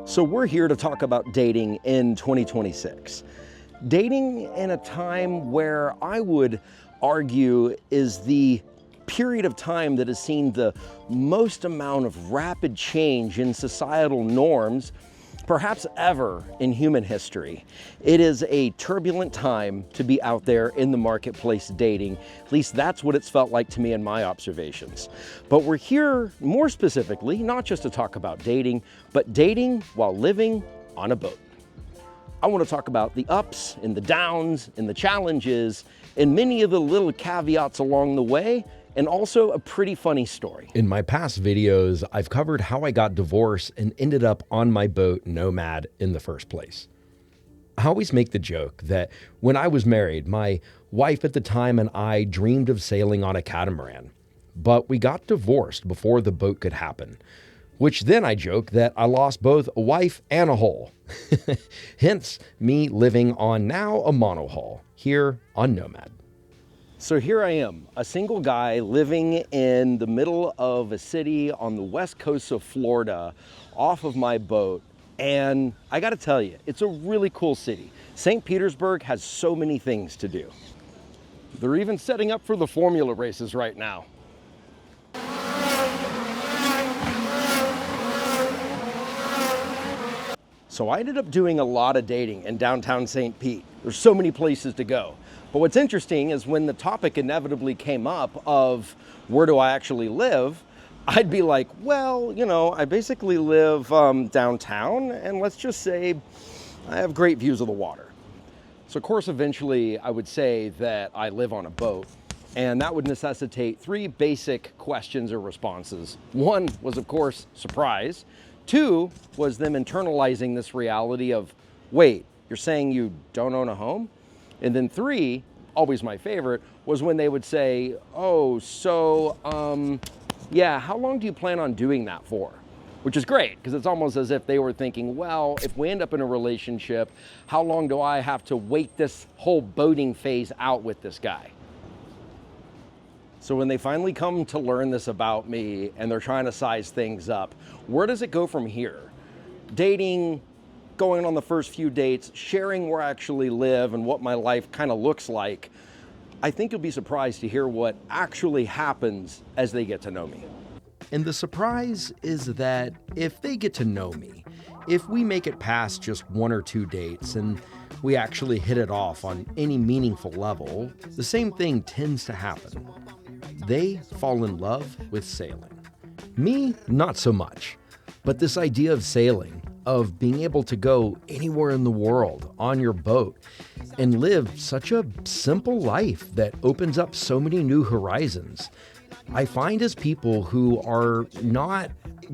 So we're here to talk about dating in 2026. Dating in a time where I would argue is the period of time that has seen the most amount of rapid change in societal norms, perhaps ever in human history. It is a turbulent time to be out there in the marketplace dating. At least that's what it's felt like to me in my observations. But we're here more specifically, not just to talk about dating, but dating while living on a boat. I want to talk about the ups and the downs and the challenges and many of the little caveats along the way, and also a pretty funny story. In my past videos, I've covered how I got divorced and ended up on my boat Nomad in the first place. I always make the joke that when I was married, my wife at the time and I dreamed of sailing on a catamaran, but we got divorced before the boat could happen, which then I joke that I lost both a wife and a hull. Hence me living on now a monohull here on Nomad. So here I am, a single guy living in the middle of a city on the west coast of Florida off of my boat. And I gotta tell you, it's a really cool city. St. Petersburg has so many things to do. They're even setting up for the formula races right now. So I ended up doing a lot of dating in downtown St. Pete. There's so many places to go. But what's interesting is when the topic inevitably came up of where do I actually live, I'd be like, well, you know, I basically live downtown, and let's just say I have great views of the water. So of course, eventually I would say that I live on a boat, and that would necessitate three basic questions or responses. One was, of course, surprise. Two was them internalizing this reality of, wait, you're saying you don't own a home? And then three, always my favorite, was when they would say, oh, so, yeah, how long do you plan on doing that for? Which is great, because it's almost as if they were thinking, well, if we end up in a relationship, how long do I have to wait this whole boating phase out with this guy? So when they finally come to learn this about me and they're trying to size things up, where does it go from here? Dating, going on the first few dates, sharing where I actually live and what my life kind of looks like. I think you'll be surprised to hear what actually happens as they get to know me. And the surprise is that if they get to know me, if we make it past just one or two dates and we actually hit it off on any meaningful level, the same thing tends to happen. They fall in love with sailing. Me, not so much. But this idea of sailing, of being able to go anywhere in the world on your boat and live such a simple life that opens up so many new horizons. I find as people who are not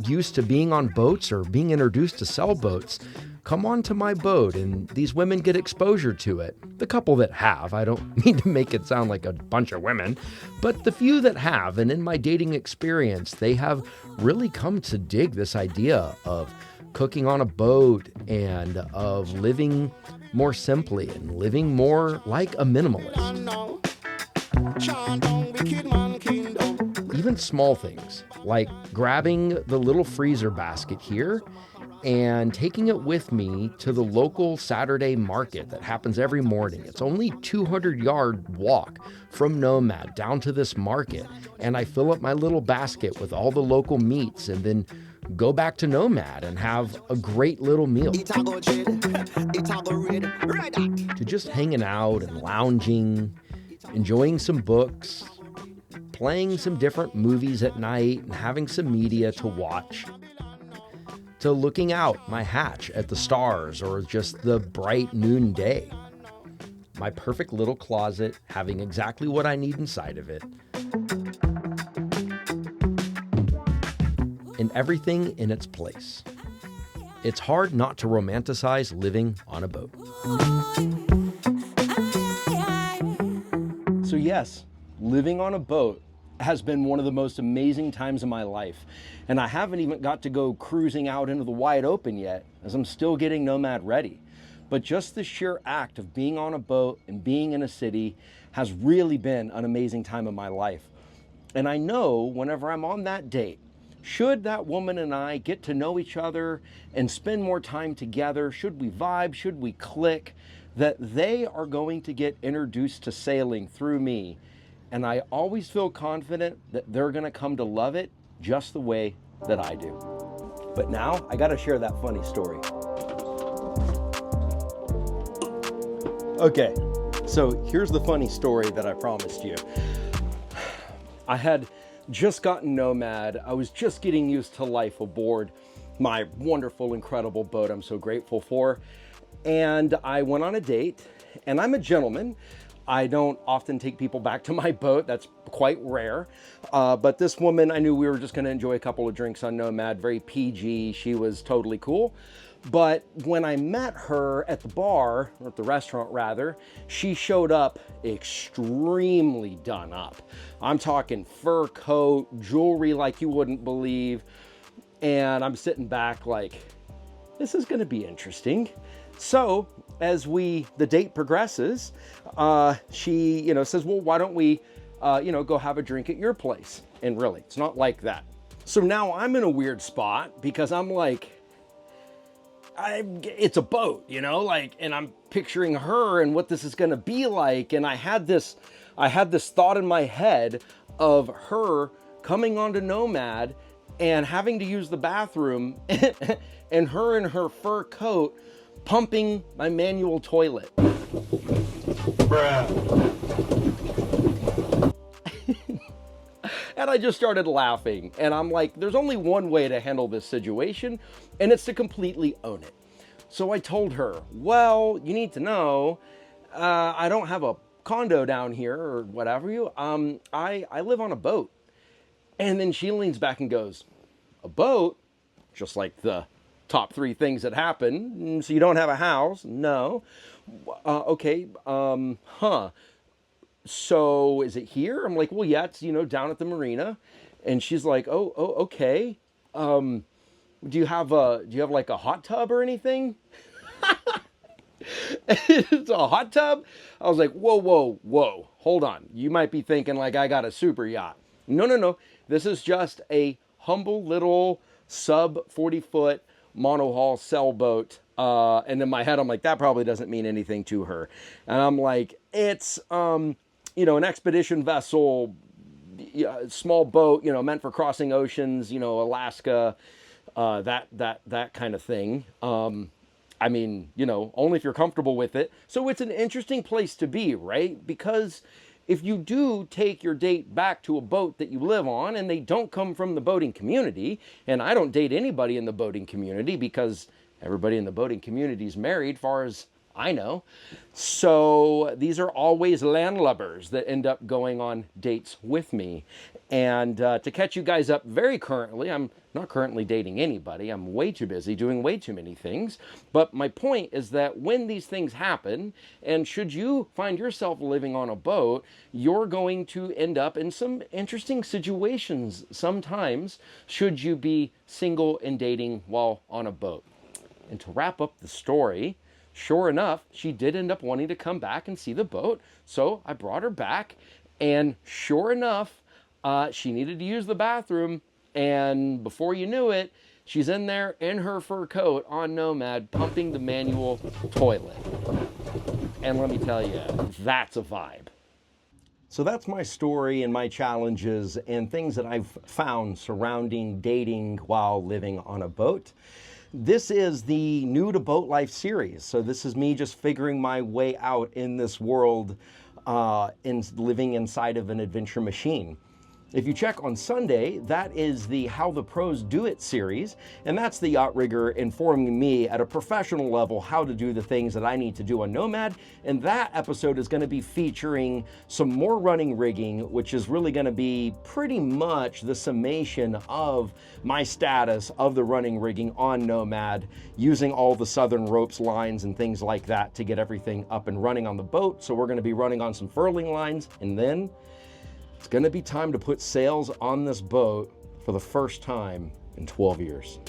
used to being on boats or being introduced to sailboats come onto my boat and these women get exposure to it. The couple that have, I don't mean to make it sound like a bunch of women, but the few that have, and in my dating experience, they have really come to dig this idea of cooking on a boat and of living more simply and living more like a minimalist. Even small things like grabbing the little freezer basket here and taking it with me to the local Saturday market that happens every morning. It's only 200-yard walk from Nomad down to this market, and I fill up my little basket with all the local meats and then go back to Nomad and have a great little meal. To just hanging out and lounging, enjoying some books, playing some different movies at night and having some media to watch, to looking out my hatch at the stars or just the bright noonday. My perfect little closet having exactly what I need inside of it. And everything in its place. It's hard not to romanticize living on a boat. So yes, living on a boat has been one of the most amazing times of my life. And I haven't even got to go cruising out into the wide open yet, as I'm still getting Nomad ready. But just the sheer act of being on a boat and being in a city has really been an amazing time of my life. And I know whenever I'm on that date, should that woman and I get to know each other and spend more time together, should we vibe, should we click, that they are going to get introduced to sailing through me. And I always feel confident that they're gonna come to love it just the way that I do. But now I gotta share that funny story. Okay, so here's the funny story that I promised you. I had just gotten Nomad. I was just getting used to life aboard my wonderful, incredible boat I'm so grateful for. And I went on a date, and I'm a gentleman. I don't often take people back to my boat. That's quite rare. But this woman, I knew we were just gonna enjoy a couple of drinks on Nomad, very PG. She was totally cool. But when I met her at the bar, or at the restaurant rather, she showed up extremely done up. I'm talking fur coat, jewelry like you wouldn't believe. And I'm sitting back like, this is gonna be interesting. So as the date progresses, she, says, well, why don't we, go have a drink at your place? And really, it's not like that. So now I'm in a weird spot because I'm like, it's a boat, and I'm picturing her and what this is going to be like. And I had this thought in my head of her coming onto Nomad and having to use the bathroom and her in her fur coat pumping my manual toilet. And I just started laughing, and I'm like, there's only one way to handle this situation, and it's to completely own it. So I told her, well, you need to know, I don't have a condo down here or whatever I live on a boat. And then she leans back and goes, a boat? Just like the top 3 things that happen. So you don't have a house? No. Okay. So is it here? I'm like, well, yeah, it's, down at the marina. And she's like, oh, okay. Do you have like a hot tub or anything? It's a hot tub? I was like, whoa. Hold on. You might be thinking like I got a super yacht. No. This is just a humble little sub 40-foot monohull sailboat. And in my head, I'm like, that probably doesn't mean anything to her. And I'm like, it's, an expedition vessel, small boat, meant for crossing oceans, Alaska, that kind of thing. Only if you're comfortable with it. So it's an interesting place to be, right? Because if you do take your date back to a boat that you live on and they don't come from the boating community, and I don't date anybody in the boating community because everybody in the boating community is married, far as I know. So these are always landlubbers that end up going on dates with me. And to catch you guys up very currently, I'm not currently dating anybody. I'm way too busy doing way too many things. But my point is that when these things happen, and should you find yourself living on a boat, you're going to end up in some interesting situations sometimes should you be single and dating while on a boat. And to wrap up the story, sure enough, she did end up wanting to come back and see the boat. So I brought her back, and sure enough, she needed to use the bathroom. And before you knew it, she's in there in her fur coat on Nomad pumping the manual toilet. And let me tell you, that's a vibe. So that's my story and my challenges and things that I've found surrounding dating while living on a boat. This is the New to Boat Life series. So this is me just figuring my way out in this world, in living inside of an adventure machine. If you check on Sunday, that is the How the Pros Do It series, and that's the yacht rigger informing me at a professional level how to do the things that I need to do on Nomad, and that episode is going to be featuring some more running rigging, which is really going to be pretty much the summation of my status of the running rigging on Nomad, using all the southern ropes, lines, and things like that to get everything up and running on the boat. So we're going to be running on some furling lines, and then it's going to be time to put sails on this boat for the first time in 12 years.